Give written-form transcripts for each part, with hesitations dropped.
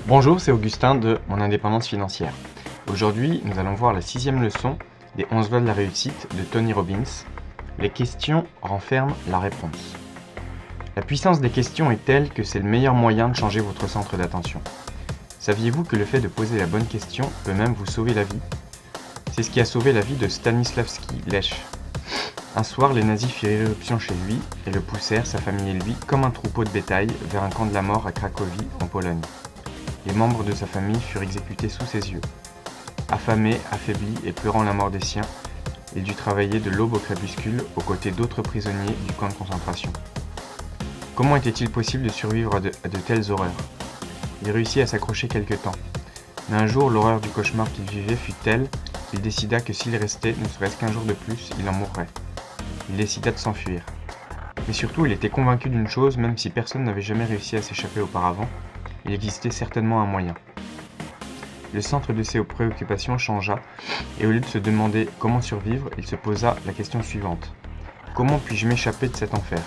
Bonjour, c'est Augustin de Mon Indépendance Financière. Aujourd'hui, nous allons voir la 6e leçon des 11 lois de la réussite de Tony Robbins. Les questions renferment la réponse. La puissance des questions est telle que c'est le meilleur moyen de changer votre centre d'attention. Saviez-vous que le fait de poser la bonne question peut même vous sauver la vie? C'est ce qui a sauvé la vie de Stanislavski Lech. Un soir, les nazis firent irruption chez lui et le poussèrent, sa famille et lui, comme un troupeau de bétail, vers un camp de la mort à Cracovie, en Pologne. Les membres de sa famille furent exécutés sous ses yeux. Affamé, affaibli et pleurant la mort des siens, il dut travailler de l'aube au crépuscule aux côtés d'autres prisonniers du camp de concentration. Comment était-il possible de survivre à de telles horreurs? Il réussit à s'accrocher quelque temps. Mais un jour, l'horreur du cauchemar qu'il vivait fut telle qu'il décida que s'il restait, ne serait-ce qu'un jour de plus, il en mourrait. Il décida de s'enfuir. Mais surtout, il était convaincu d'une chose, même si personne n'avait jamais réussi à s'échapper auparavant, il existait certainement un moyen. Le centre de ses préoccupations changea, et au lieu de se demander comment survivre, il se posa la question suivante. Comment puis-je m'échapper de cet enfer?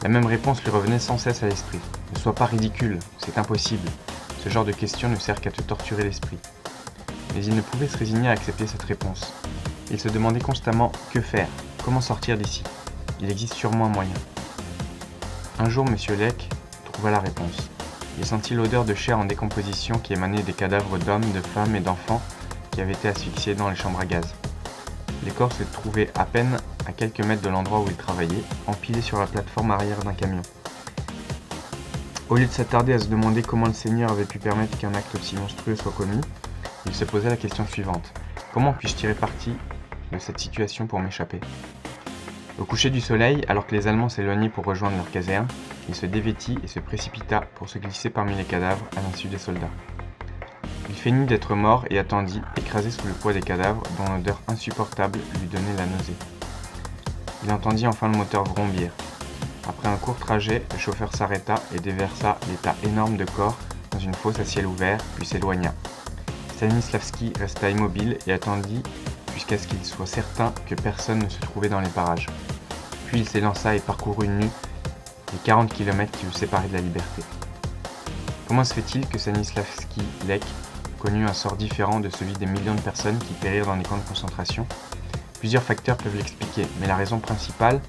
La même réponse lui revenait sans cesse à l'esprit. Ne sois pas ridicule, c'est impossible. Ce genre de question ne sert qu'à te torturer l'esprit. Mais il ne pouvait se résigner à accepter cette réponse. Il se demandait constamment que faire, comment sortir d'ici. Il existe sûrement un moyen. Un jour, M. Lech trouva la réponse. Il sentit l'odeur de chair en décomposition qui émanait des cadavres d'hommes, de femmes et d'enfants qui avaient été asphyxiés dans les chambres à gaz. Les corps se trouvaient à peine à quelques mètres de l'endroit où il travaillait, empilés sur la plateforme arrière d'un camion. Au lieu de s'attarder à se demander comment le Seigneur avait pu permettre qu'un acte aussi monstrueux soit commis, il se posait la question suivante. Comment puis-je tirer parti de cette situation pour m'échapper? Au coucher du soleil, alors que les Allemands s'éloignaient pour rejoindre leur caserne, il se dévêtit et se précipita pour se glisser parmi les cadavres à l'insu des soldats. Il feignit d'être mort et attendit, écrasé sous le poids des cadavres dont l'odeur insupportable lui donnait la nausée. Il entendit enfin le moteur vrombir. Après un court trajet, le chauffeur s'arrêta et déversa les tas énormes de corps dans une fosse à ciel ouvert, puis s'éloigna. Stanislavski resta immobile et attendit jusqu'à ce qu'il soit certain que personne ne se trouvait dans les parages. Puis il s'élança et parcourut nu les 40 km qui le séparaient de la liberté. Comment se fait-il que Stanislavski Lech connut un sort différent de celui des millions de personnes qui périrent dans les camps de concentration? Plusieurs facteurs peuvent l'expliquer, mais la raison principale,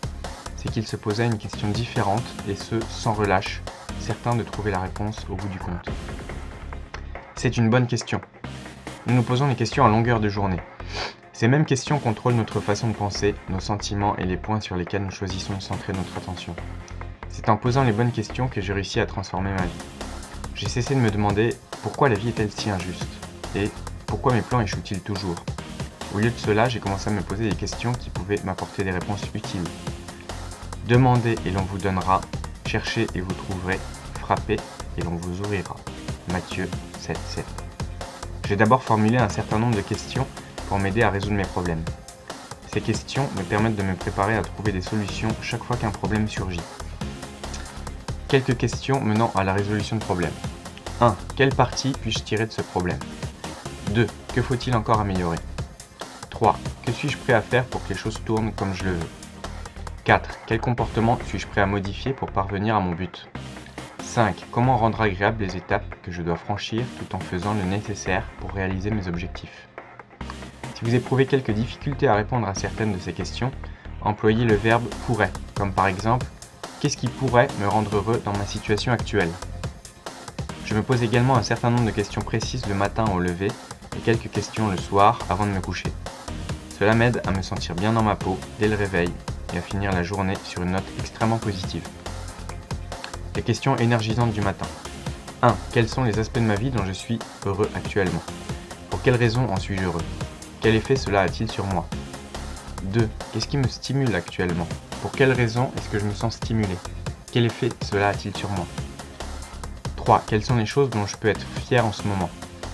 c'est qu'il se posa une question différente, et ce, sans relâche, certain de trouver la réponse au bout du compte. C'est une bonne question. Nous nous posons des questions à longueur de journée. Ces mêmes questions contrôlent notre façon de penser, nos sentiments et les points sur lesquels nous choisissons de centrer notre attention. C'est en posant les bonnes questions que j'ai réussi à transformer ma vie. J'ai cessé de me demander pourquoi la vie est-elle si injuste et pourquoi mes plans échouent-ils toujours. Au lieu de cela, j'ai commencé à me poser des questions qui pouvaient m'apporter des réponses utiles. Demandez et l'on vous donnera, cherchez et vous trouverez, frappez et l'on vous ouvrira. Matthieu 7,7. J'ai d'abord formulé un certain nombre de questions pour m'aider à résoudre mes problèmes. Ces questions me permettent de me préparer à trouver des solutions chaque fois qu'un problème surgit. Quelques questions menant à la résolution de problèmes. 1. Quelle partie puis-je tirer de ce problème? 2. Que faut-il encore améliorer? 3. Que suis-je prêt à faire pour que les choses tournent comme je le veux? 4. Quel comportement suis-je prêt à modifier pour parvenir à mon but? 5. Comment rendre agréables les étapes que je dois franchir tout en faisant le nécessaire pour réaliser mes objectifs? Si vous éprouvez quelques difficultés à répondre à certaines de ces questions, employez le verbe « pourrait », comme par exemple « Qu'est-ce qui pourrait me rendre heureux dans ma situation actuelle ?» Je me pose également un certain nombre de questions précises le matin au lever et quelques questions le soir avant de me coucher. Cela m'aide à me sentir bien dans ma peau dès le réveil et à finir la journée sur une note extrêmement positive. Les questions énergisantes du matin. 1. Quels sont les aspects de ma vie dont je suis heureux actuellement? Pour quelles raisons en suis-je heureux? Quel effet cela a-t-il sur moi? 2. Qu'est-ce qui me stimule actuellement? Pour quelles raisons est-ce que je me sens stimulé? Quel effet cela a-t-il sur moi? 3. Quelles sont les choses dont je peux être fier en ce moment?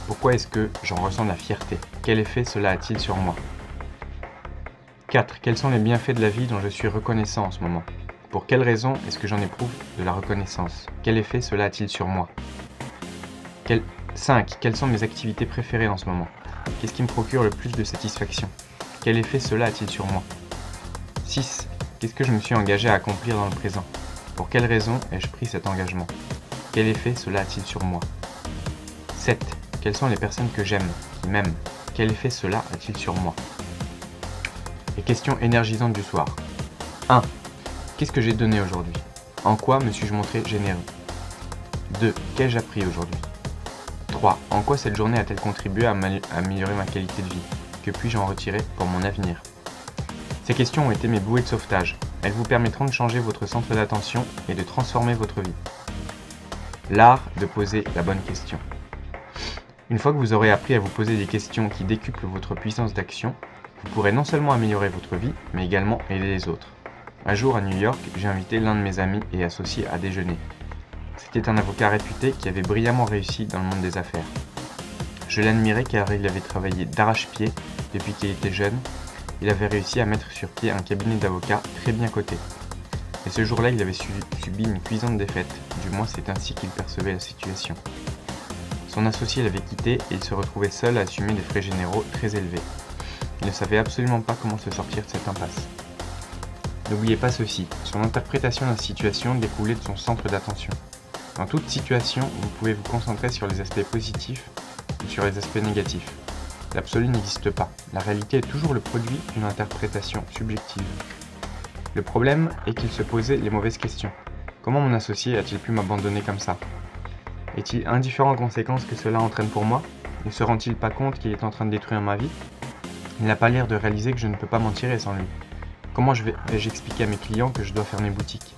Pourquoi est-ce que j'en ressens de la fierté? Quel effet cela a-t-il sur moi? 4. Quels sont les bienfaits de la vie dont je suis reconnaissant en ce moment? Pour quelles raisons est-ce que j'en éprouve de la reconnaissance? Quel effet cela a-t-il sur moi? 5. Quelles sont mes activités préférées en ce moment? Qu'est-ce qui me procure le plus de satisfaction? Quel effet cela a-t-il sur moi? 6. Qu'est-ce que je me suis engagé à accomplir dans le présent? Pour quelles raisons ai-je pris cet engagement? Quel effet cela a-t-il sur moi? 7. Quelles sont les personnes que j'aime, qui m'aiment? Quel effet cela a-t-il sur moi? Les questions énergisantes du soir. 1. Qu'est-ce que j'ai donné aujourd'hui? En quoi me suis-je montré généreux? 2. Qu'ai-je appris aujourd'hui? 3. En quoi cette journée a-t-elle contribué à améliorer ma qualité de vie? Que puis-je en retirer pour mon avenir? Ces questions ont été mes bouées de sauvetage. Elles vous permettront de changer votre centre d'attention et de transformer votre vie. L'art de poser la bonne question. Une fois que vous aurez appris à vous poser des questions qui décuplent votre puissance d'action, vous pourrez non seulement améliorer votre vie, mais également aider les autres. Un jour à New York, j'ai invité l'un de mes amis et associés à déjeuner. C'était un avocat réputé qui avait brillamment réussi dans le monde des affaires. Je l'admirais car il avait travaillé d'arrache-pied depuis qu'il était jeune. Il avait réussi à mettre sur pied un cabinet d'avocats très bien coté. Mais ce jour-là, il avait subi une cuisante défaite, du moins c'est ainsi qu'il percevait la situation. Son associé l'avait quitté et il se retrouvait seul à assumer des frais généraux très élevés. Il ne savait absolument pas comment se sortir de cette impasse. N'oubliez pas ceci, son interprétation de la situation découlait de son centre d'attention. Dans toute situation, vous pouvez vous concentrer sur les aspects positifs ou sur les aspects négatifs. L'absolu n'existe pas, la réalité est toujours le produit d'une interprétation subjective. Le problème est qu'il se posait les mauvaises questions. Comment mon associé a-t-il pu m'abandonner comme ça? Est-il indifférent aux conséquences que cela entraîne pour moi? Ne se rend-il pas compte qu'il est en train de détruire ma vie? Il n'a pas l'air de réaliser que je ne peux pas m'en tirer sans lui. Comment vais-je expliquer à mes clients que je dois fermer boutique?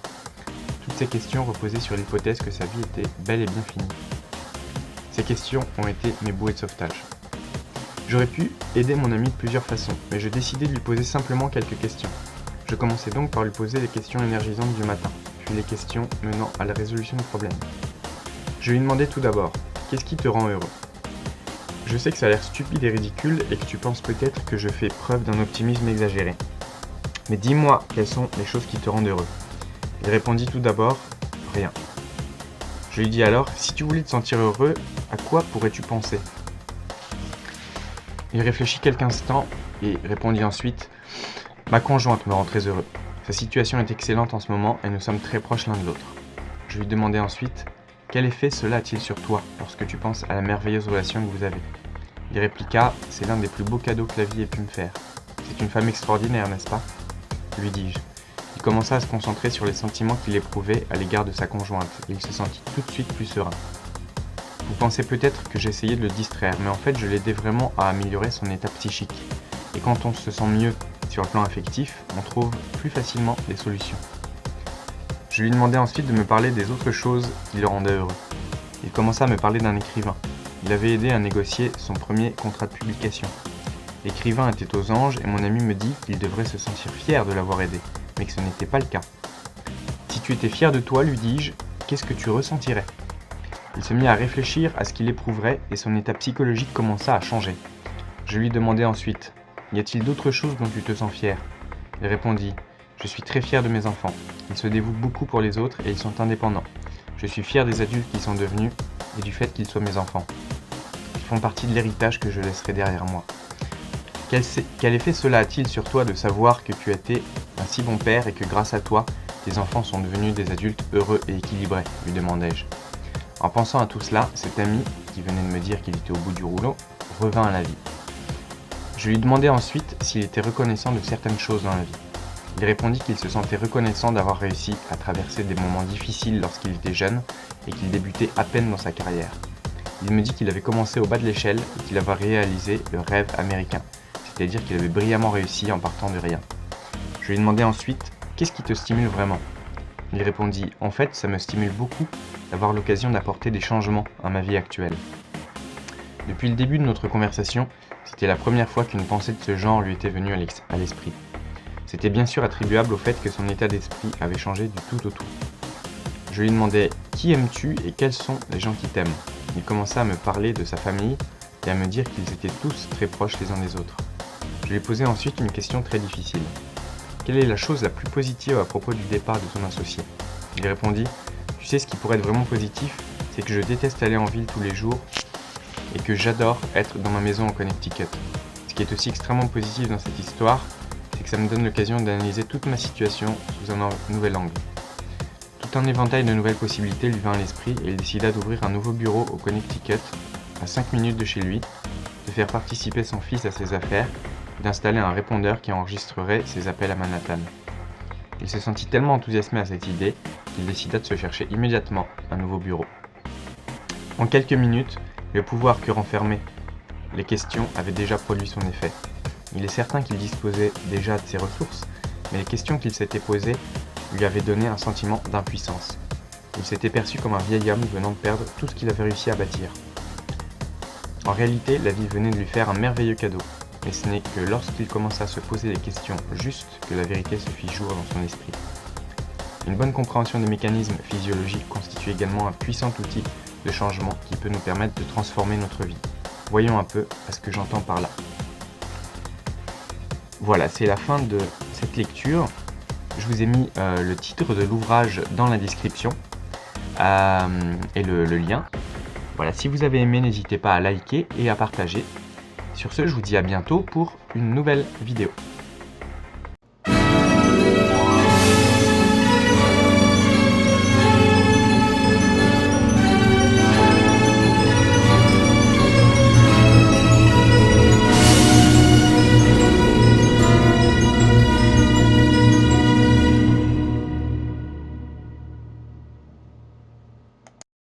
Toutes ces questions reposaient sur l'hypothèse que sa vie était bel et bien finie. Ces questions ont été mes bouées de sauvetage. J'aurais pu aider mon ami de plusieurs façons, mais je décidai de lui poser simplement quelques questions. Je commençai donc par lui poser les questions énergisantes du matin, puis les questions menant à la résolution du problème. Je lui demandai tout d'abord, qu'est-ce qui te rend heureux? Je sais que ça a l'air stupide et ridicule et que tu penses peut-être que je fais preuve d'un optimisme exagéré. Mais dis-moi, quelles sont les choses qui te rendent heureux? Il répondit tout d'abord, rien. Je lui dis alors, si tu voulais te sentir heureux, à quoi pourrais-tu penser? Il réfléchit quelques instants et répondit ensuite, ma conjointe me rend très heureux. Sa situation est excellente en ce moment et nous sommes très proches l'un de l'autre. Je lui demandai ensuite, quel effet cela a-t-il sur toi lorsque tu penses à la merveilleuse relation que vous avez? Il répliqua, c'est l'un des plus beaux cadeaux que la vie ait pu me faire. C'est une femme extraordinaire, n'est-ce pas? Lui dis-je. Il commença à se concentrer sur les sentiments qu'il éprouvait à l'égard de sa conjointe et il se sentit tout de suite plus serein. Vous pensez peut-être que j'essayais de le distraire, mais en fait je l'aidais vraiment à améliorer son état psychique. Et quand on se sent mieux sur le plan affectif, on trouve plus facilement des solutions. Je lui demandai ensuite de me parler des autres choses qui le rendaient heureux. Il commença à me parler d'un écrivain. Il avait aidé à négocier son premier contrat de publication. L'écrivain était aux anges et mon ami me dit qu'il devrait se sentir fier de l'avoir aidé, mais que ce n'était pas le cas. Si tu étais fier de toi, lui dis-je, qu'est-ce que tu ressentirais? Il se mit à réfléchir à ce qu'il éprouverait et son état psychologique commença à changer. Je lui demandai ensuite, y a-t-il d'autres choses dont tu te sens fier? Il répondit, je suis très fier de mes enfants. Ils se dévouent beaucoup pour les autres et ils sont indépendants. Je suis fier des adultes qu'ils sont devenus et du fait qu'ils soient mes enfants. Ils font partie de l'héritage que je laisserai derrière moi. Quel effet cela a-t-il sur toi de savoir que tu as été un si bon père et que grâce à toi, tes enfants sont devenus des adultes heureux et équilibrés, lui demandai-je. En pensant à tout cela, cet ami, qui venait de me dire qu'il était au bout du rouleau, revint à la vie. Je lui demandai ensuite s'il était reconnaissant de certaines choses dans la vie. Il répondit qu'il se sentait reconnaissant d'avoir réussi à traverser des moments difficiles lorsqu'il était jeune et qu'il débutait à peine dans sa carrière. Il me dit qu'il avait commencé au bas de l'échelle et qu'il avait réalisé le rêve américain, c'est-à-dire qu'il avait brillamment réussi en partant de rien. Je lui demandai ensuite « Qu'est-ce qui te stimule vraiment ?» Il répondit « En fait, ça me stimule beaucoup d'avoir l'occasion d'apporter des changements à ma vie actuelle. » Depuis le début de notre conversation, c'était la première fois qu'une pensée de ce genre lui était venue à l'esprit. C'était bien sûr attribuable au fait que son état d'esprit avait changé du tout au tout. Je lui demandais « Qui aimes-tu et quels sont les gens qui t'aiment ?» Il commença à me parler de sa famille et à me dire qu'ils étaient tous très proches les uns des autres. Je lui posai ensuite une question très difficile. Quelle est la chose la plus positive à propos du départ de ton associé? Il répondit « Tu sais ce qui pourrait être vraiment positif, c'est que je déteste aller en ville tous les jours et que j'adore être dans ma maison au Connecticut. Ce qui est aussi extrêmement positif dans cette histoire, c'est que ça me donne l'occasion d'analyser toute ma situation sous un nouvel angle. » Tout un éventail de nouvelles possibilités lui vint à l'esprit et il décida d'ouvrir un nouveau bureau au Connecticut à 5 minutes de chez lui, de faire participer son fils à ses affaires, d'installer un répondeur qui enregistrerait ses appels à Manhattan. Il se sentit tellement enthousiasmé à cette idée qu'il décida de se chercher immédiatement un nouveau bureau. En quelques minutes, le pouvoir que renfermaient les questions avait déjà produit son effet. Il est certain qu'il disposait déjà de ses ressources, mais les questions qu'il s'était posées lui avaient donné un sentiment d'impuissance. Il s'était perçu comme un vieil homme venant de perdre tout ce qu'il avait réussi à bâtir. En réalité, la vie venait de lui faire un merveilleux cadeau, mais ce n'est que lorsqu'il commença à se poser les questions justes que la vérité se fit jour dans son esprit. Une bonne compréhension des mécanismes physiologiques constitue également un puissant outil de changement qui peut nous permettre de transformer notre vie. Voyons un peu à ce que j'entends par là. Voilà, c'est la fin de cette lecture. Je vous ai mis le titre de l'ouvrage dans la description et le lien. Voilà, si vous avez aimé, n'hésitez pas à liker et à partager. Sur ce, je vous dis à bientôt pour une nouvelle vidéo.